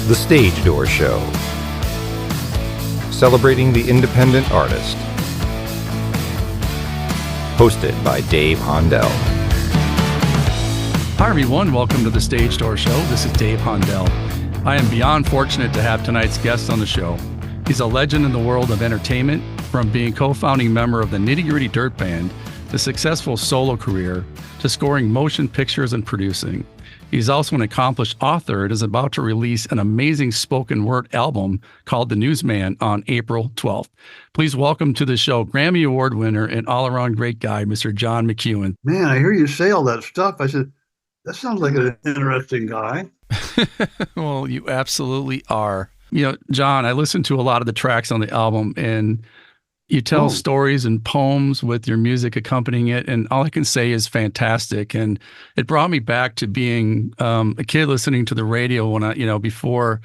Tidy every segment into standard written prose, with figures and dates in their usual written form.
The Stage Door Show, celebrating the independent artist. Hosted by Dave Hondel. Hi everyone, welcome to the Stage Door Show. This is Dave Hondel. I am beyond fortunate to have tonight's guest on the show. He's a legend in the world of entertainment, from being co-founding member of the Nitty Gritty Dirt Band, to successful solo career, to scoring motion pictures and producing. He's also an accomplished author and is about to release an amazing spoken word album called The Newsman on April 12th. Please welcome to the show Grammy Award winner and all-around great guy, Mr. John McEuen. Man, I hear you say all that stuff. I said, that sounds like an interesting guy. Well, you absolutely are. You know, John, I listened to a lot of the tracks on the album, and you tell stories and poems with your music accompanying it, and all I can say is fantastic. And it brought me back to being a kid listening to the radio when before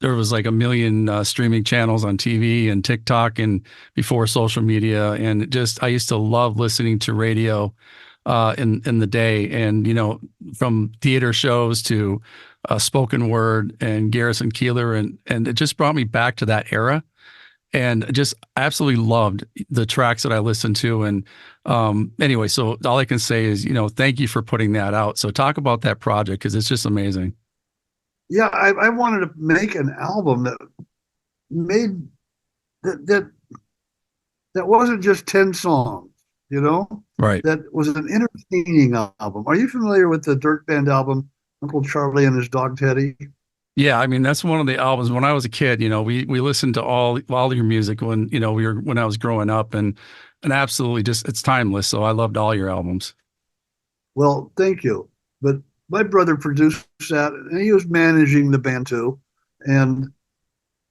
there was like a million streaming channels on TV and TikTok, and before social media. And I used to love listening to radio in the day, and from theater shows to spoken word and Garrison Keillor, and it just brought me back to that era. And just absolutely loved the tracks that I listened to. And anyway, so all I can say is, thank you for putting that out. So talk about that project, because it's just amazing. Yeah, I wanted to make an album that made that wasn't just 10 songs, Right. That was an entertaining album. Are you familiar with the Dirt Band album, Uncle Charlie and His Dog Teddy? Yeah, I mean, that's one of the albums. When I was a kid, we listened to all your music when when I was growing up, and absolutely just it's timeless. So I loved all your albums. Well, thank you. But my brother produced that, and he was managing the band too, and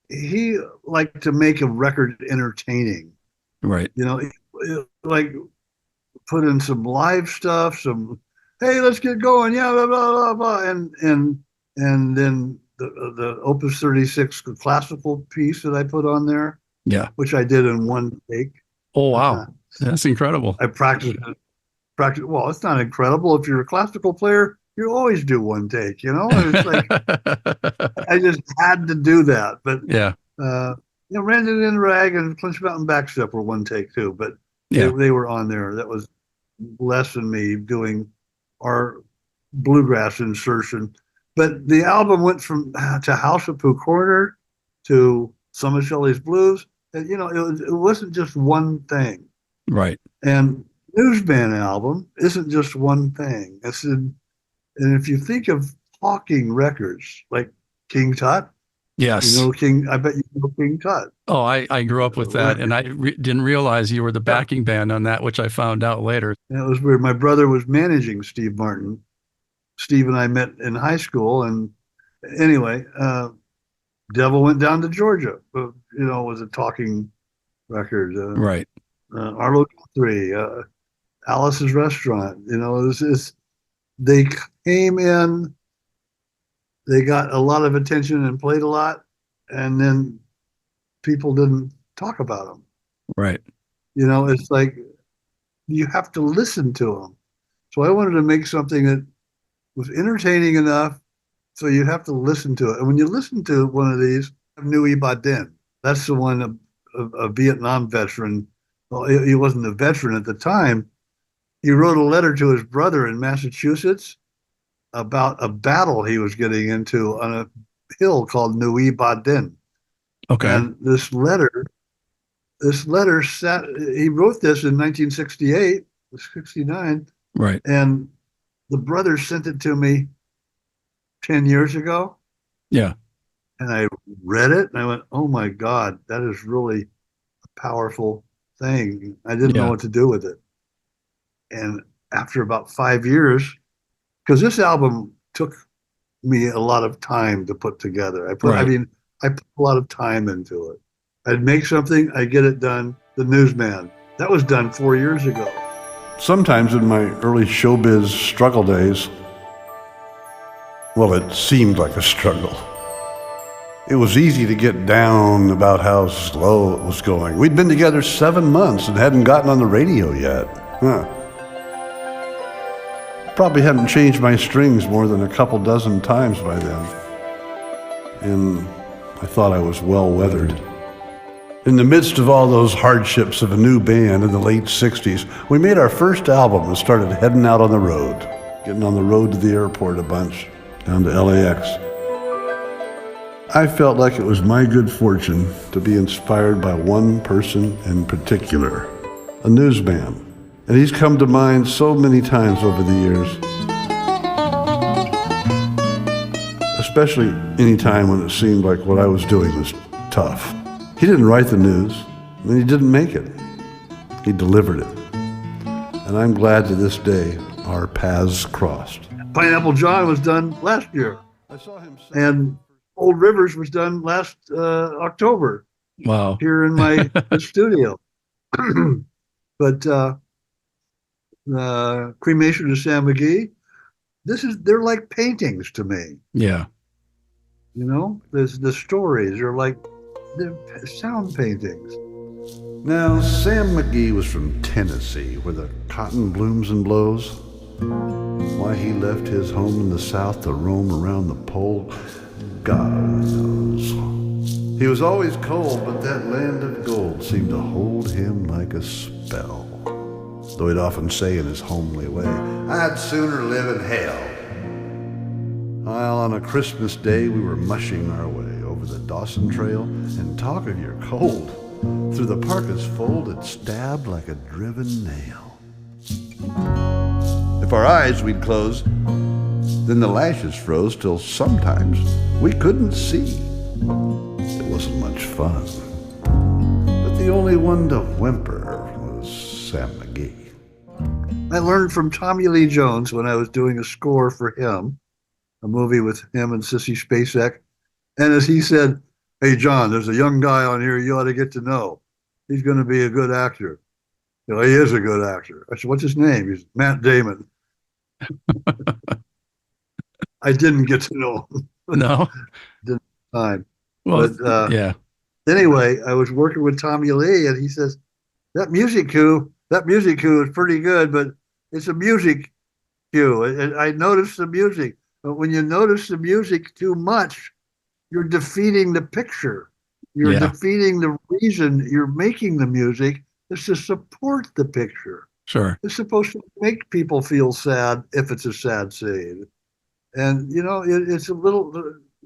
he liked to make a record entertaining. Right. Like put in some live stuff, some hey, let's get going, yeah, blah blah blah blah, and then the Opus 36 classical piece that I put on there, which I did in one take. Oh wow, that's incredible. I practiced. Well, it's not incredible. If you're a classical player, you always do one take. It's like I just had to do that. But Randon and Rag and Clinch Mountain Backstep were one take too. But they were on there. That was less than me doing our bluegrass insertion. But the album went to House of Pooh Corner to Some of Shelley's Blues. And, it wasn't just one thing. Right. And Newsman album isn't just one thing. And if you think of talking records like King Tut. Yes. I bet you know King Tut. Oh, I grew up with that, and I didn't realize you were the backing band on that, which I found out later. And it was weird. My brother was managing Steve Martin. Steve and I met in high school, and anyway, Devil Went Down to Georgia, was a talking record. Right. Arlo Guthrie, Alice's Restaurant, they came in, they got a lot of attention and played a lot, and then people didn't talk about them. Right. It's like you have to listen to them. So I wanted to make something that was entertaining enough, so you have to listen to it. And when you listen to one of these, Nui Ba Din, that's the one, a Vietnam veteran. Well, he wasn't a veteran at the time. He wrote a letter to his brother in Massachusetts about a battle he was getting into on a hill called Nui Ba Din. Okay. And this letter he wrote this in 1968, 69. Right. And the brother sent it to me 10 years ago. Yeah. And I read it and I went, oh my God, that is really a powerful thing. I didn't know what to do with it. And after about 5 years, because this album took me a lot of time to put together. I put a lot of time into it. I'd make something, I'd get it done. The Newsman, that was done 4 years ago. Sometimes in my early showbiz struggle days, well, it seemed like a struggle. It was easy to get down about how slow it was going. We'd been together 7 months and hadn't gotten on the radio yet. Probably hadn't changed my strings more than a couple dozen times by then. and I thought I was well weathered. In the midst of all those hardships of a new band in the late 60s, we made our first album and started heading out on the road, getting on the road to the airport a bunch, down to LAX. I felt like it was my good fortune to be inspired by one person in particular, a newsman. And he's come to mind so many times over the years. Especially any time when it seemed like what I was doing was tough. He didn't write the news, and he didn't make it. He delivered it. And I'm glad to this day our paths crossed. Pineapple John was done last year. I saw him and Old Rivers was done last October. Wow. Here in my studio. But Cremation of Sam McGee, they're like paintings to me. Yeah. You know, the stories are like they're sound paintings. Now, Sam McGee was from Tennessee, where the cotton blooms and blows. Why he left his home in the South to roam around the pole, God only knows. He was always cold, but that land of gold seemed to hold him like a spell. Though he'd often say in his homely way, I'd sooner live in hell. While on a Christmas day we were mushing our way over the Dawson Trail, and talk of your cold, through the parka's fold it stabbed like a driven nail. If our eyes we'd close, then the lashes froze till sometimes we couldn't see. It wasn't much fun, but the only one to whimper was Sam McGee. I learned from Tommy Lee Jones when I was doing a score for him, a movie with him and Sissy Spacek. And as he said, hey, John, there's a young guy on here you ought to get to know. He's going to be a good actor. You know, he is a good actor. I said, what's his name? He's Matt Damon. I didn't get to know him. No. Didn't have time. Well, but, yeah. Anyway, I was working with Tommy Lee, and he says, that music cue is pretty good, but it's a music cue. And I noticed the music. But when you notice the music too much, you're defeating the picture. You're defeating the reason you're making the music is to support the picture. Sure. It's supposed to make people feel sad if it's a sad scene. And, you know, it's a little,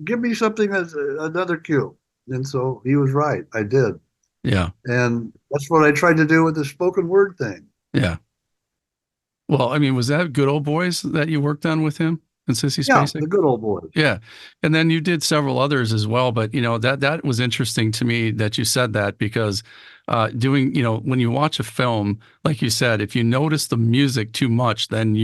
give me something as another cue. And so he was right. I did. Yeah. And that's what I tried to do with the spoken word thing. Yeah. Well, I mean, was that Good Old Boys that you worked on with him and Sissy Spacek? Yeah, the Good Old Boys. Yeah. And then you did several others as well. But, you know, that was interesting to me that you said that because doing, you know, when you watch a film, like you said, if you notice the music too much, then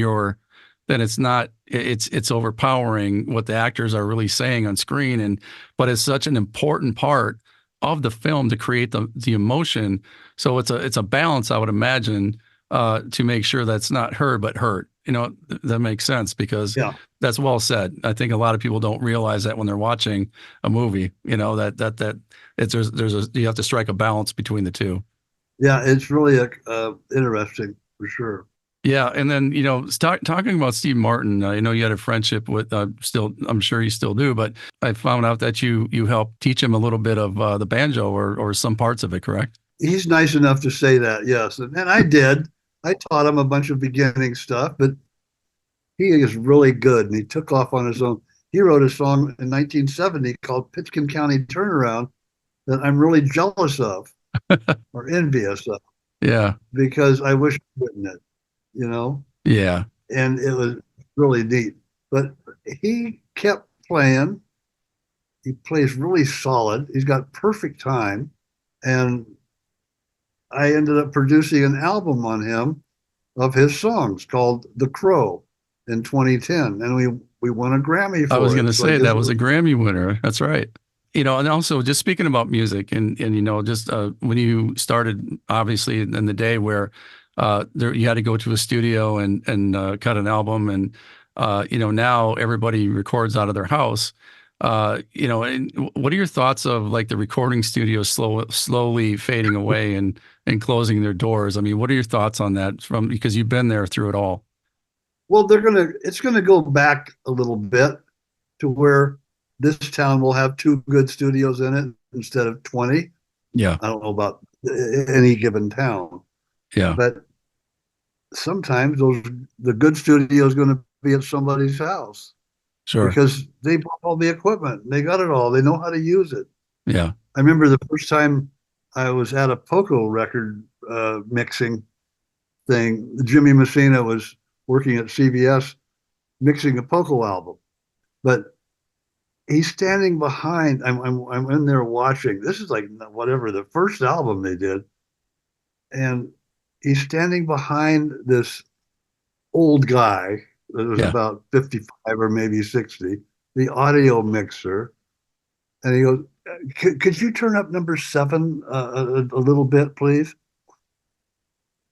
it's overpowering what the actors are really saying on screen. But it's such an important part of the film to create the emotion. So it's a balance, I would imagine, to make sure that's not heard but hurt. You know, that makes sense because that's well said. I think a lot of people don't realize that when they're watching a movie, you know, that you have to strike a balance between the two. Yeah, it's really interesting for sure. Yeah, and then, you know, talking about Steve Martin, I know you had a friendship with, I'm sure you still do, but I found out that you helped teach him a little bit of the banjo or some parts of it, correct? He's nice enough to say that, yes. And I did. I taught him a bunch of beginning stuff, but he is really good, and he took off on his own. He wrote a song in 1970 called Pitkin County Turnaround that I'm really jealous of or envious of. Yeah. Because I wish I'd written it. You know? Yeah. And it was really neat. But he kept playing. He plays really solid. He's got perfect time. And I ended up producing an album on him of his songs called The Crow in 2010. And we won a Grammy for it. I was going to say that was a Grammy winner. That's right. You know, and also just speaking about music and you know, just when you started, obviously, in the day where you had to go to a studio and cut an album, and you know, now everybody records out of their house. You know, and what are your thoughts of like the recording studios slowly fading away and closing their doors? I mean, what are your thoughts on that because you've been there through it all? Well, it's gonna go back a little bit to where this town will have 2 good studios in it instead of 20. Yeah. I don't know about any given town, Yeah. but sometimes the good studio is going to be at somebody's house Sure. because they bought all the equipment. They got it all. They know how to use it. Yeah. I remember the first time I was at a Poco record mixing thing. Jimmy Messina was working at CBS mixing a Poco album, but he's standing behind. I'm in there watching. This is like whatever the first album they did, and he's standing behind this old guy that was about 55 or maybe 60, the audio mixer, and he goes, could you turn up number 7 a little bit, please?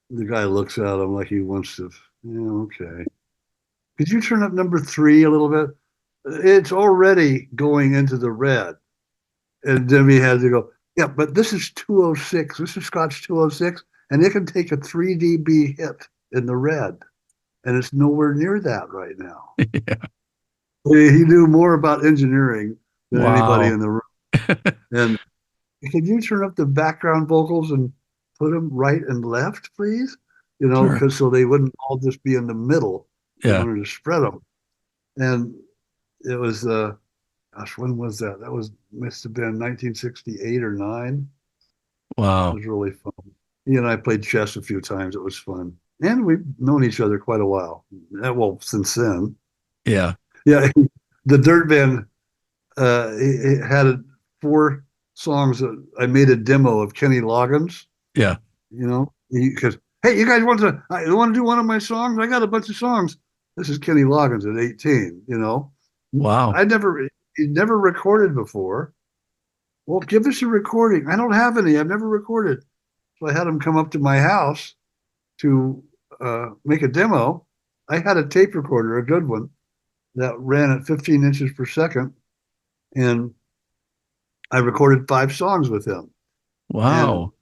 The guy looks at him like he wants to, yeah, okay. Could you turn up number 3 a little bit? It's already going into the red. And then he had to go, yeah, but this is 206. This is Scott's 206, and it can take a 3 dB hit in the red. And it's nowhere near that right now. Yeah. He knew more about engineering than anybody in the room. And could you turn up the background vocals and put them right and left, please? You know, because so they wouldn't all just be in the middle. Yeah. I wanted to spread them. And it was, gosh, when was that? That must have been 1968 or 9. Wow. It was really fun. He and I played chess a few times. It was fun. And we've known each other quite a while. Well, since then. Yeah. Yeah. The Dirt Band, it had 4 songs that I made a demo of Kenny Loggins. Yeah. You know, because, hey, you guys want to do one of my songs? I got a bunch of songs. This is Kenny Loggins at 18, you know. Wow. He'd never recorded before. Well, give us a recording. I don't have any. I've never recorded. So I had him come up to my house to make a demo. I had a tape recorder, a good one, that ran at 15 inches per second. And I recorded 5 songs with him. Wow.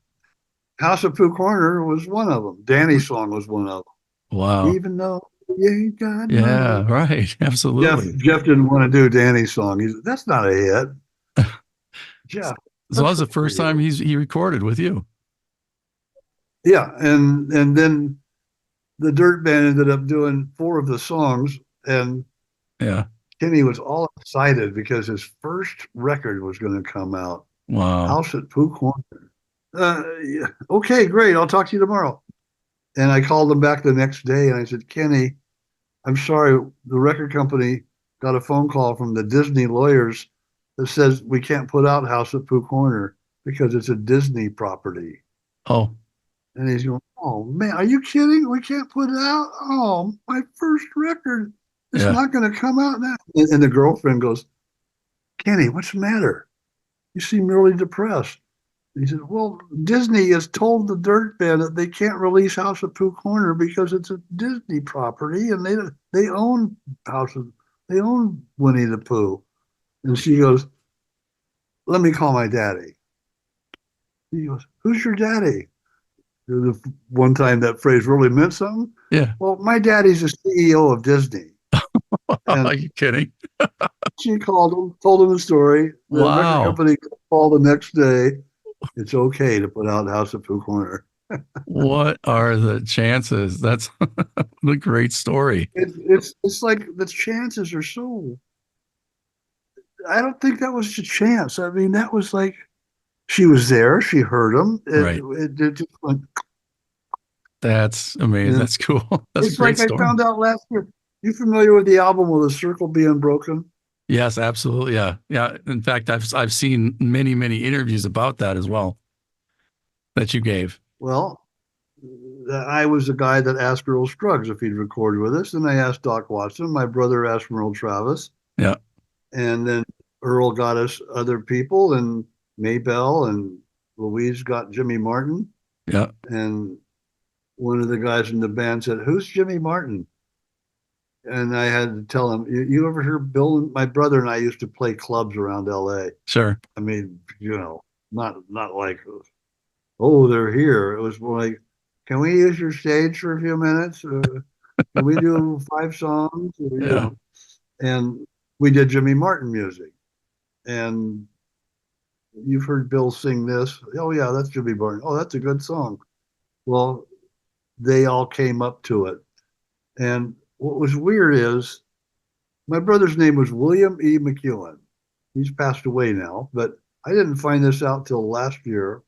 And House of Pooh Corner was one of them. Danny's song was one of them. Wow. Even though you ain't got yeah, right. Absolutely. Jeff didn't want to do Danny's song. That's not a hit. Jeff. So that was the first time he recorded with you. Yeah, and then the Dirt Band ended up doing 4 of the songs, and yeah, Kenny was all excited because his first record was going to come out. Wow. House at Pooh Corner. Yeah, okay, great. I'll talk to you tomorrow. And I called him back the next day, and I said, Kenny, I'm sorry, the record company got a phone call from the Disney lawyers that says we can't put out House at Pooh Corner because it's a Disney property. Oh. And he's going, oh, man, are you kidding? We can't put it out? Oh, my first record. It's not going to come out now. And the girlfriend goes, Kenny, what's the matter? You seem really depressed. He said, well, Disney has told the Dirt Band that they can't release House of Pooh Corner because it's a Disney property and they own they own Winnie the Pooh. And she goes, let me call my daddy. He goes, who's your daddy? The one time that phrase really meant something. Yeah. Well, my daddy's the CEO of Disney. Are you kidding? She called him, told him the story. The record company called the next day. It's okay to put out House of Pooh Corner. What are the chances? That's a great story. It's like the chances are so. I don't think that was a chance. I mean, that was like she was there. She heard him. It just went. That's amazing. That's cool. That's it's a great like story. I found out last year. You familiar with the album with the circle being broken? Yes, absolutely. Yeah. Yeah. In fact, I've seen many interviews about that as well that you gave. Well, I was the guy that asked Earl Scruggs if he'd record with us, and I asked Doc Watson. My brother asked Merle Travis. Yeah. And then Earl got us other people, and Maybelle and Louise got Jimmy Martin. Yeah. And one of the guys in the band said, "Who's Jimmy Martin?" And I had to tell him, you ever hear Bill? My brother and I used to play clubs around LA. Sure. I mean, you know, not like, oh, they're here. It was more like, can we use your stage for a few minutes? Can we do 5 songs? You know? And we did Jimmy Martin music. and you've heard Bill sing this. Oh yeah, that's Jimmy Barton. Oh, that's a good song. Well, they all came up to it. And what was weird is my brother's name was William E. McEuen. He's passed away now, but I didn't find this out till last year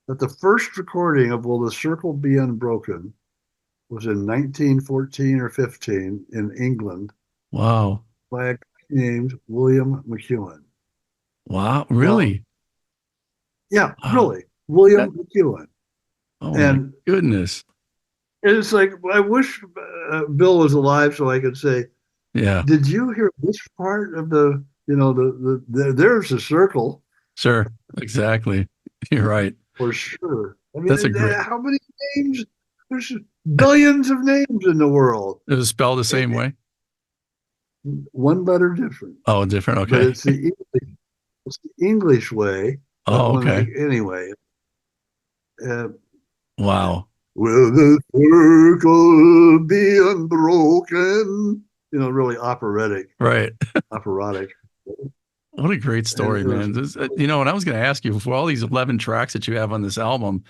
that the first recording of Will the Circle Be Unbroken was in 1914 or 15 in England. Wow. By a guy named William McEuen. Wow. Really? Yeah, wow. Really. William McEuen. Oh, and my goodness. It's like, I wish Bill was alive so I could say, yeah. Did you hear this part of the, there's a circle. Sure. Exactly. You're right. For sure. I mean, that's a great. How many names? There's billions of names in the world. Is it spelled the same way? One letter different. Oh, different. Okay. But it's the English way. Oh, okay. Anyway. Wow. Will the circle be unbroken? Really operatic. Right. Operatic. What a great story, man. And I was going to ask you, for all these 11 tracks that you have on this album,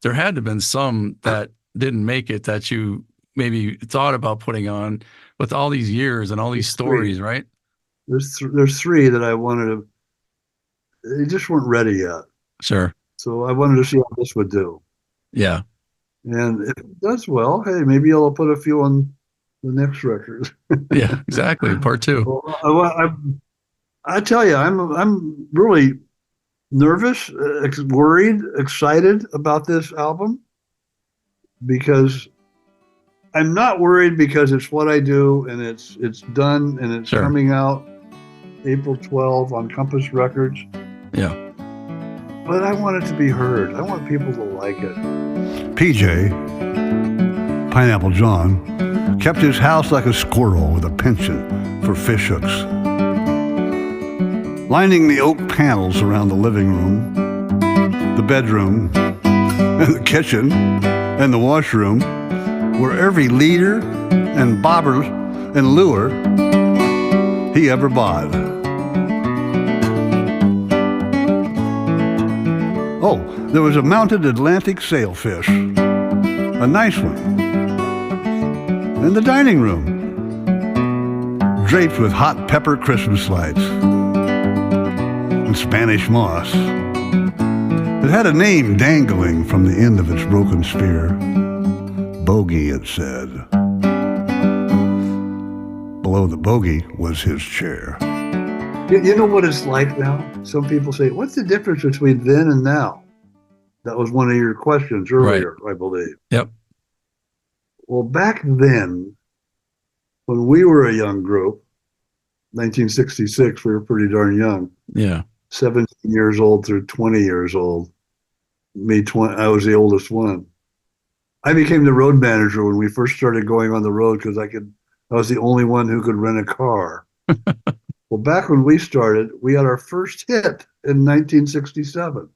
there had to have been some that didn't make it that you maybe thought about putting on with all these years and all these stories, right? There's three that I wanted to, they just weren't ready yet. Sure. So I wanted to see how this would do. Yeah. And if it does well, hey, maybe I'll put a few on the next record. Yeah, exactly. Part two. Well, I tell you, I'm really nervous, worried, excited about this album, because I'm not worried because it's what I do and it's done and it's sure. coming out April 12 on Compass Records. Yeah. But I want it to be heard. I want people to like it. PJ, Pineapple John, kept his house like a squirrel with a penchant for fish hooks. Lining the oak panels around the living room, the bedroom, and the kitchen, and the washroom were every leader and bobber and lure he ever bought. Oh, there was a mounted Atlantic sailfish, a nice one, in the dining room, draped with hot pepper Christmas lights and Spanish moss. It had a name dangling from the end of its broken spear. Bogey, it said. Below the bogey was his chair. You know what it's like now? Some people say, what's the difference between then and now? That was one of your questions earlier, right. I believe. Yep. Well, back then, when we were a young group, 1966, we were pretty darn young. Yeah. 17 years old through 20 years old. I was the oldest one. I became the road manager when we first started going on the road because I was the only one who could rent a car. Well, back when we started, we had our first hit in 1967.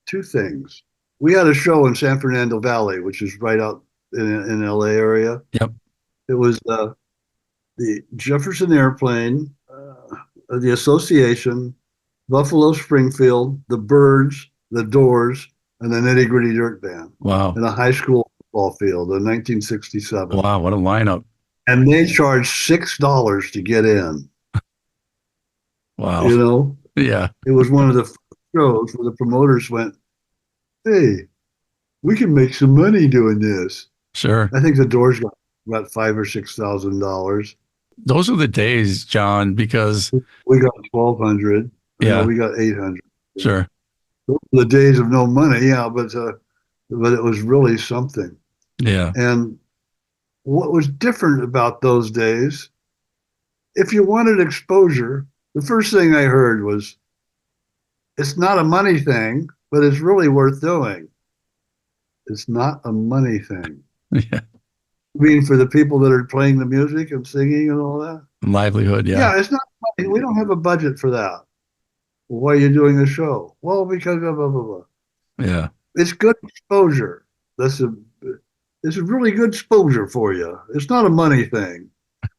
Two things. We had a show in San Fernando Valley, which is right out in LA area. Yep. It was the Jefferson Airplane, the Association, Buffalo Springfield, the Byrds, the Doors, and the Nitty Gritty Dirt Band. Wow. In a high school football field in 1967. Wow, what a lineup. And they charged $6 to get in. Wow. Yeah. It was one of the shows where the promoters went, hey, we can make some money doing this. Sure. I think the Doors got about $5,000 or $6,000. Those are the days, John, because we got 1,200. Yeah. We got 800. Sure. Those were the days of no money. Yeah. But it was really something. Yeah. And what was different about those days, if you wanted exposure, the first thing I heard was, it's not a money thing, but it's really worth doing. It's not a money thing. Yeah. I mean, for the people that are playing the music and singing and all that? Livelihood, yeah. Yeah, it's not money. We don't have a budget for that. Well, why are you doing the show? Well, because blah, blah, blah, blah. Yeah. It's good exposure. It's a really good exposure for you. It's not a money thing.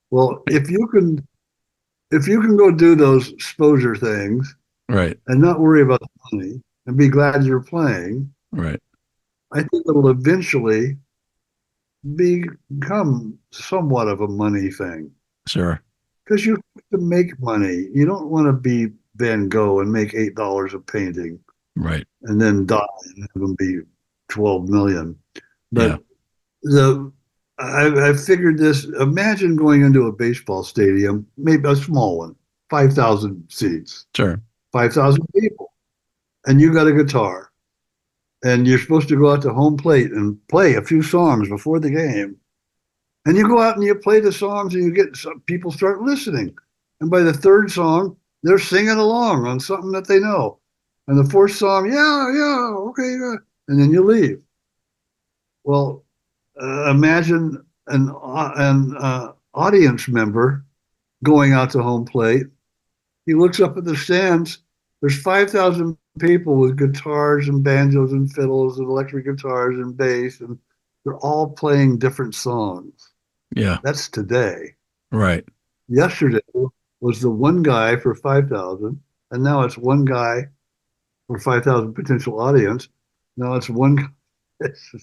Well, if you can if you can go do those exposure things Right. and not worry about the money and be glad you're playing, Right. I think it'll eventually become somewhat of a money thing. Sure. Because you have to make money. You don't want to be Van Gogh and make $8 a painting Right. and then die and have them be 12 million. But Yeah. I figured this. Imagine going into a baseball stadium, maybe a small one, 5,000 seats, Sure. 5,000 people, and you got a guitar, and you're supposed to go out to home plate and play a few songs before the game. And you go out and you play the songs, and you get some people start listening. And by the third song, they're singing along on something that they know. And the fourth song, yeah, okay, yeah. And then you leave. Well, imagine an audience member going out to home plate. He looks up at the stands. There's 5,000 people with guitars and banjos and fiddles and electric guitars and bass, and they're all playing different songs. Yeah. That's today. Right. Yesterday was the one guy for 5,000, and now it's one guy for 5,000 potential audience. Now it's one.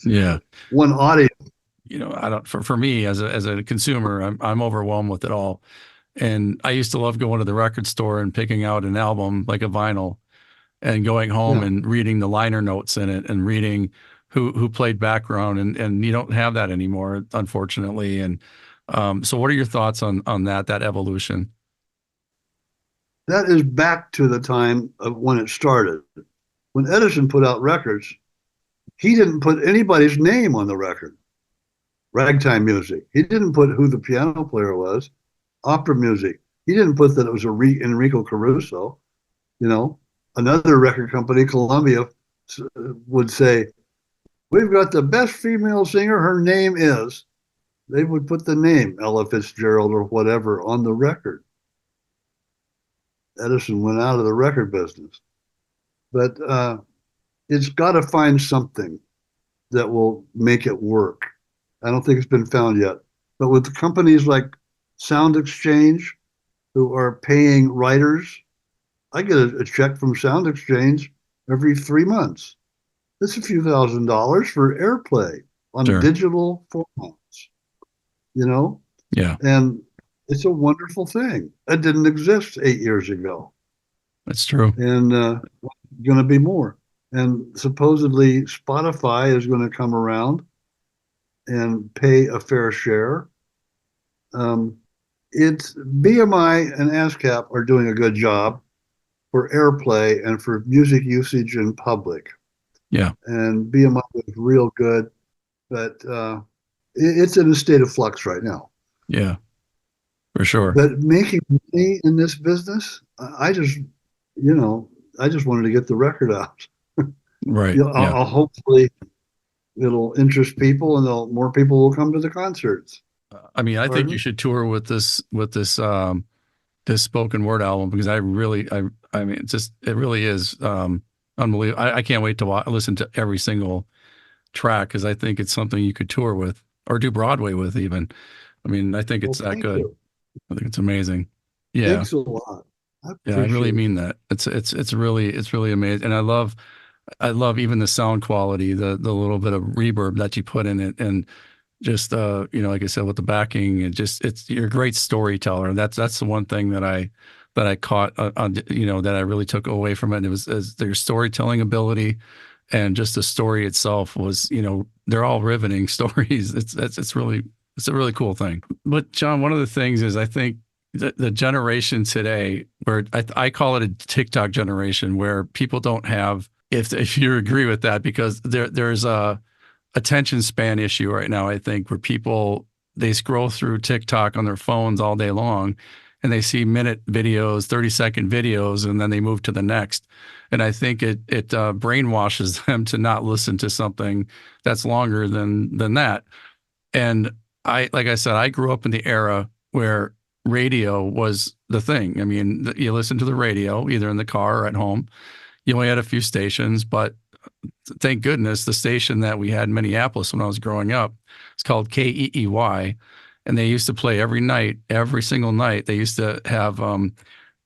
Yeah. One audience. You know, I don't. For me as a consumer, I'm overwhelmed with it all. And I used to love going to the record store and picking out an album like a vinyl, and going home and reading the liner notes in it and reading who played background, and you don't have that anymore, unfortunately. And so what are your thoughts on that evolution? That is back to the time of when it started. When Edison put out records, he didn't put anybody's name on the record. Ragtime music. He didn't put who the piano player was. Opera music. He didn't put that it was Enrico Caruso. You know, another record company, Columbia, would say, "We've got the best female singer. Her name is." They would put the name Ella Fitzgerald or whatever on the record. Edison went out of the record business, but it's got to find something that will make it work. I don't think it's been found yet. But with companies like Sound Exchange, who are paying writers, I get a check from Sound Exchange every 3 months. That's a few $1,000s for airplay on digital formats, you know? Yeah. And it's a wonderful thing. It didn't exist 8 years ago. That's true. And going to be more. And supposedly Spotify is going to come around and pay a fair share. It's BMI and ASCAP are doing a good job for airplay and for music usage in public. Yeah. And BMI is real good, but it's in a state of flux right now. Yeah, for sure. But making money in this business, I just wanted to get the record out. Right. I'll hopefully it'll interest people, and more people will come to the concerts. I mean, I think you should tour with this this spoken word album, because I mean, it really is unbelievable. I can't wait to listen to every single track, because I think it's something you could tour with or do Broadway with even. I mean, I think it's that good. I think it's amazing. Yeah. Thanks a lot. Yeah, I really mean that. It's really amazing. And I love even the sound quality, the little bit of reverb that you put in it, and just like I said, with the backing, and you're a great storyteller. That's the one thing that I caught on, that I really took away from it. And it was their storytelling ability, and just the story itself was, they're all riveting stories. It's a really cool thing. But John, one of the things is, I think the generation today, where I call it a TikTok generation, where people don't have, if you agree with that, because there's a attention span issue right now, I think, where people, they scroll through TikTok on their phones all day long, and they see minute videos, 30-second videos, and then they move to the next. And I think it brainwashes them to not listen to something that's longer than that. And like I said, I grew up in the era where radio was the thing. I mean, you listen to the radio either in the car or at home. You only had a few stations, but thank goodness the station that we had in Minneapolis when I was growing up, it's called KEEY, and they used to play every night, every single night. They used to have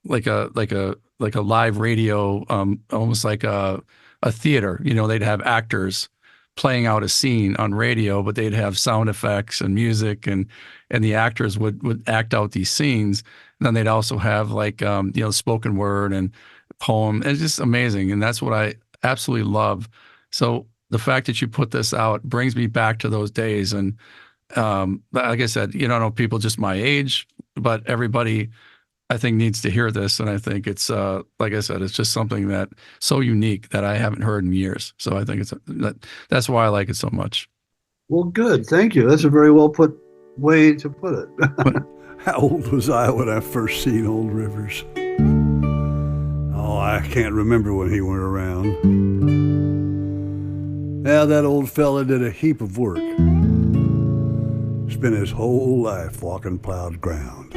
like a live radio, almost like a theater. They'd have actors playing out a scene on radio, but they'd have sound effects and music, and the actors would act out these scenes. And then they'd also have like spoken word and poem. It's just amazing, and that's what I absolutely love. So the fact that you put this out brings me back to those days. And like I said, I know people just my age, but everybody I think needs to hear this. And I think it's like I said, it's just something that so unique that I haven't heard in years. So I think that's why I like it so much. Well, good. Thank you. That's a very well put way to put it. How old was I when I first seen Old Rivers? Oh, I can't remember when he went around. Yeah, that old fella did a heap of work. Spent his whole life walking plowed ground.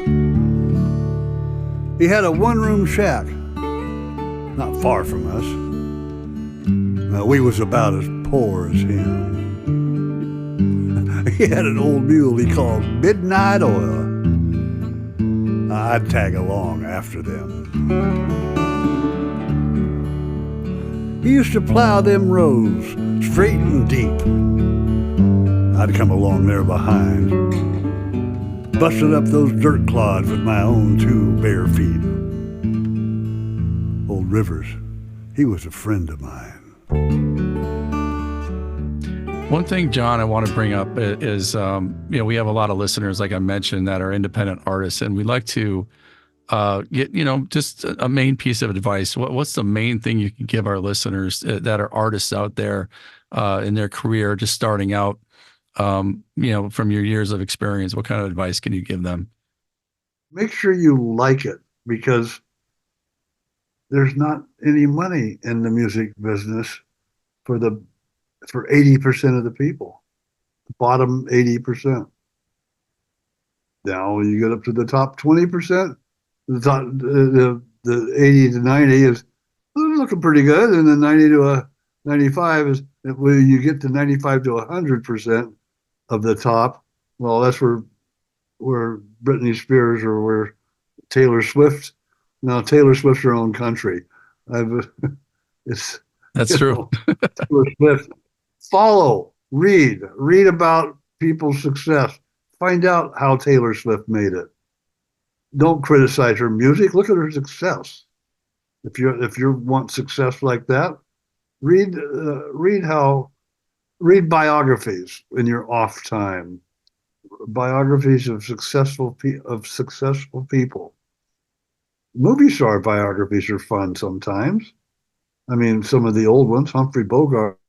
He had a one-room shack, not far from us. Now, we was about as poor as him. He had an old mule he called Midnight Oil. I'd tag along after them. He used to plow them rows straight and deep. I'd come along there behind, busting up those dirt clods with my own two bare feet. Old Rivers, he was a friend of mine. One thing, John, I want to bring up is, we have a lot of listeners, like I mentioned, that are independent artists, and we like to get, just a main piece of advice. What's the main thing you can give our listeners that are artists out there in their career, just starting out, from your years of experience? What kind of advice can you give them? Make sure you like it, because there's not any money in the music business for 80% of the people, the bottom 80%. Now you get up to the top 20%, the 80 to 90 is looking pretty good, and then 90 to 95 is when you get to 95 to 100% of the top. Well, that's where Britney Spears or where Taylor Swift. Now Taylor Swift's her own country. That's true. Taylor Swift. Follow, read about people's success. Find out how Taylor Swift made it. Don't criticize her music. Look at her success. If you want success like that, read biographies in your off time. Biographies of successful people. Movie star biographies are fun sometimes. I mean, some of the old ones. Humphrey Bogart.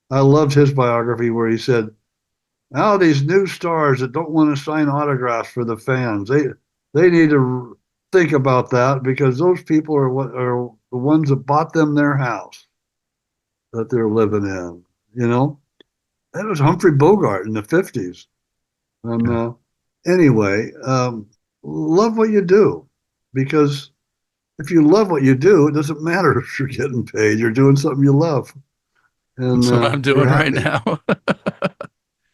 I loved his biography where he said, "Now these new stars that don't want to sign autographs for the fans, they need to think about that, because those people are the ones that bought them their house that they're living in." That was Humphrey Bogart in the 50s. And anyway, love what you do, because if you love what you do, it doesn't matter if you're getting paid. You're doing something you love. And that's what I'm doing right now.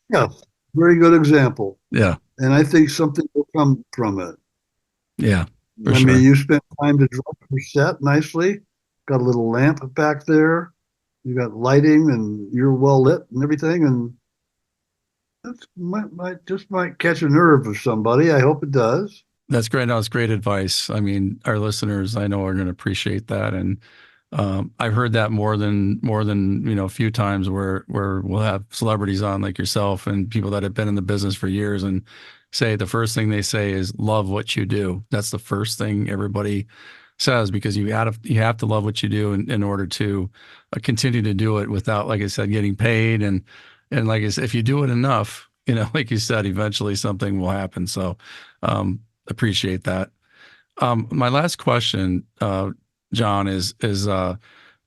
Yeah, very good example. Yeah. And I think something will come from it. Yeah. I mean, you spent time to dress your set nicely. Got a little lamp back there. You got lighting, and you're well lit and everything. And that might catch a nerve of somebody. I hope it does. That's great. No, it's great advice. I mean, our listeners, I know, are going to appreciate that. And I've heard that more than a few times where we'll have celebrities on like yourself and people that have been in the business for years, and say the first thing they say is love what you do. That's the first thing everybody says, because you have to love what you do in order to continue to do it without, like I said, getting paid. And like I said, if you do it enough, like you said, eventually something will happen. So appreciate that. My last question, John, is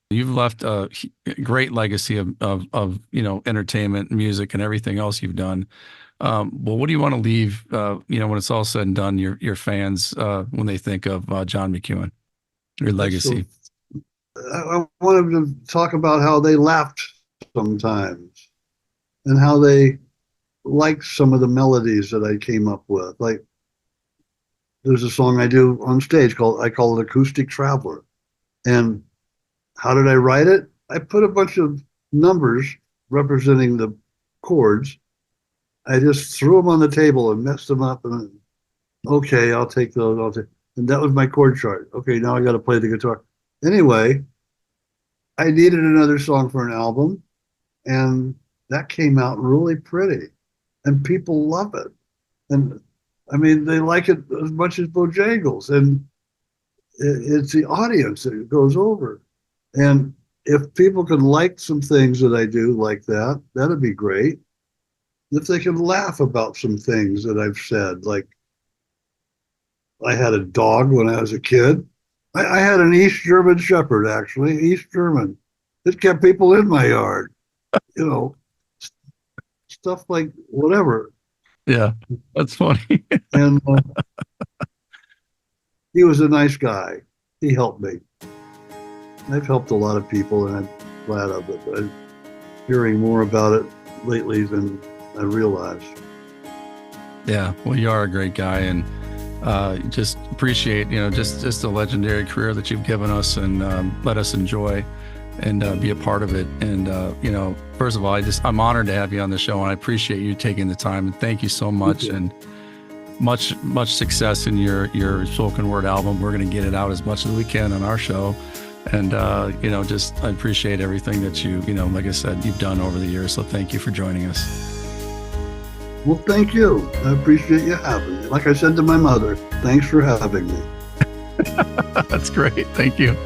you've left a great legacy of entertainment, music, and everything else you've done. Well, what do you want to leave, when it's all said and done, your fans, when they think of John McEuen, your legacy? I wanted to talk about how they laughed sometimes, and how they like some of the melodies that I came up with. Like there's a song I do on stage I call it Acoustic Traveler. And how did I write it? I put a bunch of numbers representing the chords. I just threw them on the table and messed them up. And okay, I'll take those. And that was my chord chart. Okay, now I got to play the guitar. Anyway, I needed another song for an album, and that came out really pretty, and people love it. And I mean, they like it as much as Bojangles, and it's the audience that goes over. And if people can like some things that I do like that, that'd be great. If they can laugh about some things that I've said, like I had a dog when I was a kid. I had an East German Shepherd, actually, East German. It kept people in my yard, you know, stuff like whatever. Yeah, that's funny. And he was a nice guy. He helped me. I've helped a lot of people, and I'm glad of it. I'm hearing more about it lately than I realized. Yeah, well, you are a great guy, and just appreciate, just the legendary career that you've given us and let us enjoy and be a part of it. And, first of all, I'm honored to have you on the show, and I appreciate you taking the time, and thank you so much. And much success in your spoken word album. We're going to get it out as much as we can on our show. And, I appreciate everything that you, like I said, you've done over the years. So thank you for joining us. Well, thank you. I appreciate you having me. Like I said to my mother, thanks for having me. That's great. Thank you.